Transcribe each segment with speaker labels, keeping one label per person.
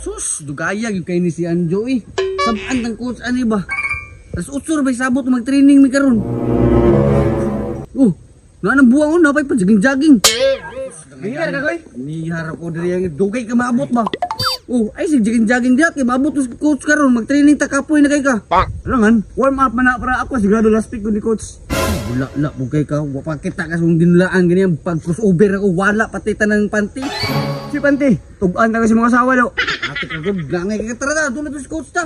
Speaker 1: Sus, dugaya yung kayo ni si Anjo eh. Sabaan ng coach, ano ba? Tapos utsur ba sabot mag-training mi karon. Nang buwang ko, napay pa jogging-jogging.
Speaker 2: Ganyan ka koy?
Speaker 1: Nihara ko diri ang dugay ka maabot ba? Ay si jogging-jogging diha kay maabot us coach karon mag-training ta kapoy na kay ka.
Speaker 2: Alangan, warm up man na para ako sigurado last pick ko ni coach.
Speaker 1: Wala po kay ka, wa pa kita ka sung dinlaan ganyan pag crossover ako wala pati tanang panty.
Speaker 2: Si Panty, tugan ka kasi mga asawa daw.
Speaker 1: Ate ka gud langay ka tara tulad sa coach ta.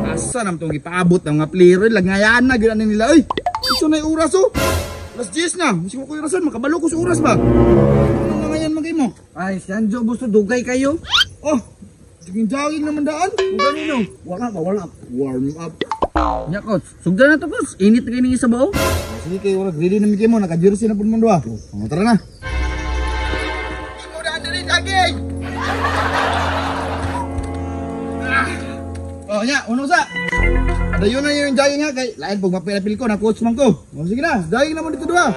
Speaker 3: Asa nam tong ipaabot ng mga player langayan na gyud nila oy. Iso na yung oras oh. Alas 10 na. Misi ko yung orasan makabalo ko sa oras ba. Ano nga yan magay mo?
Speaker 1: Ay si Anjo gusto dugay kayo.
Speaker 3: Oh, jogging naman daan.
Speaker 2: Kung ganino, warm up.
Speaker 3: Warm up.
Speaker 1: Nya coach, sugdan na to coach. Init kay ning isa ba oh?
Speaker 3: Sige kayo oras ready na mi mo naka-jersey na pud mo duha. Tara na. Imo daan diri jogging. Oh nya, uno sa. Dayon na yung jogging nga kay lain pag mapilapil ko na coach man ko. Oh, sige na, jogging na mo dito duha.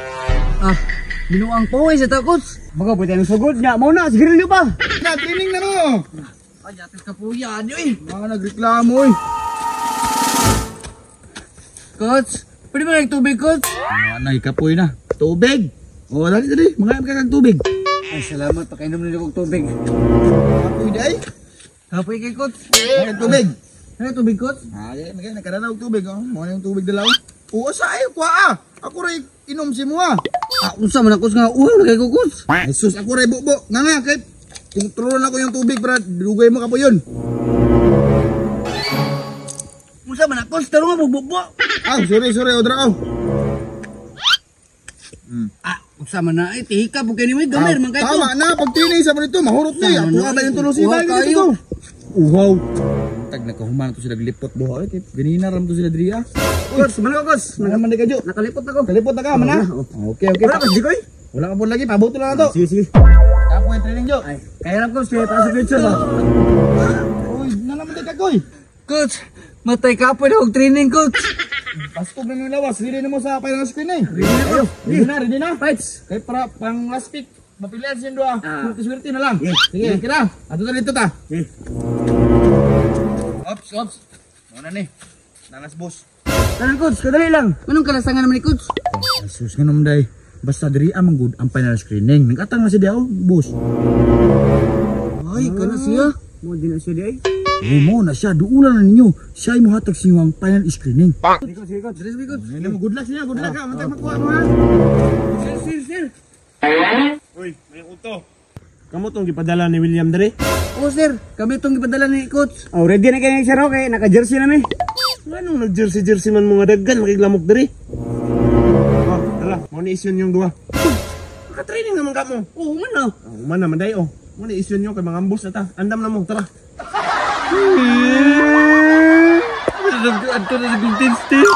Speaker 1: Binuang paway sa ta coach.
Speaker 2: Baga pwede ang sugod niya, mau na, sige rin pa.
Speaker 3: Na training na mo.
Speaker 1: Ay atis ka po yan eh.
Speaker 3: Mga nagreklamo eh.
Speaker 1: Coach, pwede ba ng tubig coach?
Speaker 3: Mga nagkapoy na. Tubig. Oh, dali. Mga ka kag tubig.
Speaker 1: Ay salamat pakainom nila kong tubig.
Speaker 3: Kapoy di ay.
Speaker 1: Kapoy kay coach.
Speaker 3: Mga tubig.
Speaker 1: Ano tubig coach?
Speaker 3: Yan, nakadanaw tubig. Oh. Mga yung tubig dalaw. Oo, sa ayaw ko Ako rin inom si mo
Speaker 1: Unsa man coach nga uhaw na kay ko coach.
Speaker 3: Ay sus, ako rin bubo. Nga kay kontrol na ko yung tubig para dugay mo kapo yun.
Speaker 1: Unsa man coach taro nga bugbo.
Speaker 3: Sorry, Odra.
Speaker 1: Unsa man na tika bugay ni mo gamer man kay ko.
Speaker 3: Tama na, pag tinis sa nito, mahurot ni. Ako ba yung tulo si
Speaker 1: kayo.
Speaker 3: Uhaw. Tag nakahuman to sila glipot buhaw. Ganina ram to sila diri
Speaker 2: Coach, mana coach?
Speaker 3: Naman di ka jo.
Speaker 1: Nakalipot ako.
Speaker 3: Kalipot na ka, mana? Okay.
Speaker 2: Wala ka, di koy?
Speaker 3: Wala ka po lagi, pabuto lang na to.
Speaker 2: Sige.
Speaker 3: Ako yung training jo.
Speaker 1: Ay, kaya lang coach, kaya taas sa future ba?
Speaker 3: Uy, nalaman di ka koy.
Speaker 1: Coach, matay ka po na og training coach.
Speaker 3: Paskog na yung lawas, ready na mo sa final screen eh. Ready na. Fights. Kaya para pang last pick, mapilihan siya doon. Swerte na lang. Sige, kira. Ato na dito ta. Ops. Muna ni. Nanas boss.
Speaker 2: Tanan coach, kadali lang.
Speaker 1: Anong kalasangan naman ni coach?
Speaker 3: Sus nga naman day. Basta diri amang good ang final screening. Nagkatang na siya daw, boss.
Speaker 1: Ay, kana siya.
Speaker 2: Mo din na siya di ay.
Speaker 3: Mo na siya, duulan na ninyo. Siya ay muhatag siya ang final screening.
Speaker 2: Sige coach.
Speaker 3: Good luck siya, good luck ka. Mantay makuha mo ha.
Speaker 1: Sir.
Speaker 2: Uy, may uto. Kamu tong gipadala ni William dere?
Speaker 1: Oh sir, kami itong ipadala ni coach.
Speaker 2: Oh, ready na kayo sir okay, naka-jersey na mi. Anong nag-jersey man mga daggan makiglamok dere? Oh, tara, mo ni isyon yung duha. Naka-training naman ka mo.
Speaker 1: Oo man na.
Speaker 2: Oh, man naman day oh. Mo ni isyon yung kay mga ambos na ta. Andam na mo, tara.
Speaker 1: Ano na sa Golden State?